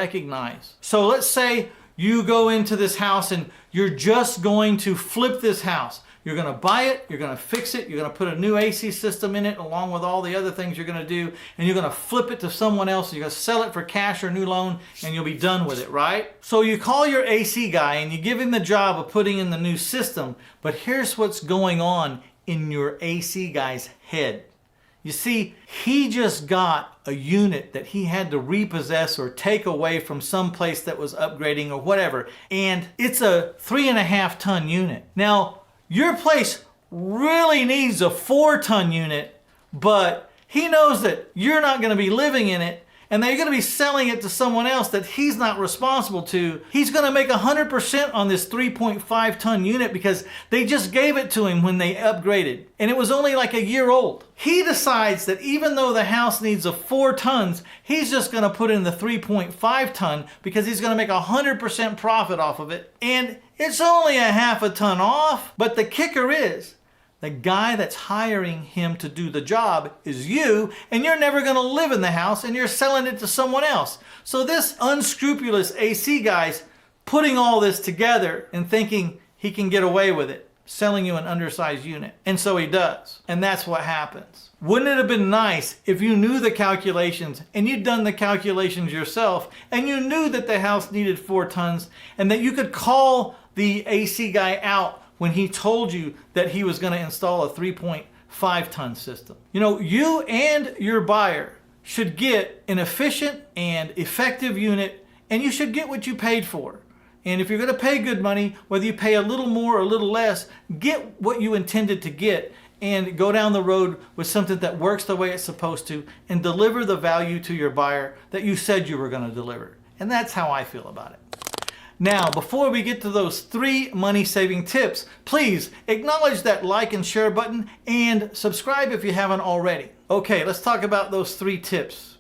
recognize. So let's say you go into this house and you're just going to flip this house. You're going to buy it, you're going to fix it, you're going to put a new AC system in it along with all the other things you're going to do, and you're going to flip it to someone else, you're going to sell it for cash or new loan, and you'll be done with it, right? So you call your AC guy and you give him the job of putting in the new system, but here's what's going on in your AC guy's head. You see, he just got a unit that he had to repossess or take away from some place that was upgrading or whatever, and it's a 3.5 ton unit. Now, your place really needs a 4-ton unit, but he knows that you're not going to be living in it and that you're going to be selling it to someone else that he's not responsible to. He's going to make 100% on this 3.5-ton unit because they just gave it to him when they upgraded, and it was only like a year old. He decides that even though the house needs a 4 tons, he's just going to put in the 3.5 ton because he's going to make 100% profit off of it. And it's only a 0.5 ton off. But the kicker is, the guy that's hiring him to do the job is you, and you're never going to live in the house, and you're selling it to someone else. So this unscrupulous AC guy's putting all this together and thinking he can get away with it, selling you an undersized unit. And so he does. And that's what happens. Wouldn't it have been nice if you knew the calculations and you'd done the calculations yourself and you knew that the house needed 4 tons and that you could call the AC guy out when he told you that he was going to install a 3.5 ton system? You know, you and your buyer should get an efficient and effective unit, and you should get what you paid for. And if you're going to pay good money, whether you pay a little more or a little less, get what you intended to get and go down the road with something that works the way it's supposed to and deliver the value to your buyer that you said you were going to deliver. And that's how I feel about it. Now, before we get to those 3 money-saving tips, please acknowledge that like and share button and subscribe if you haven't already. Okay, let's talk about those 3 tips.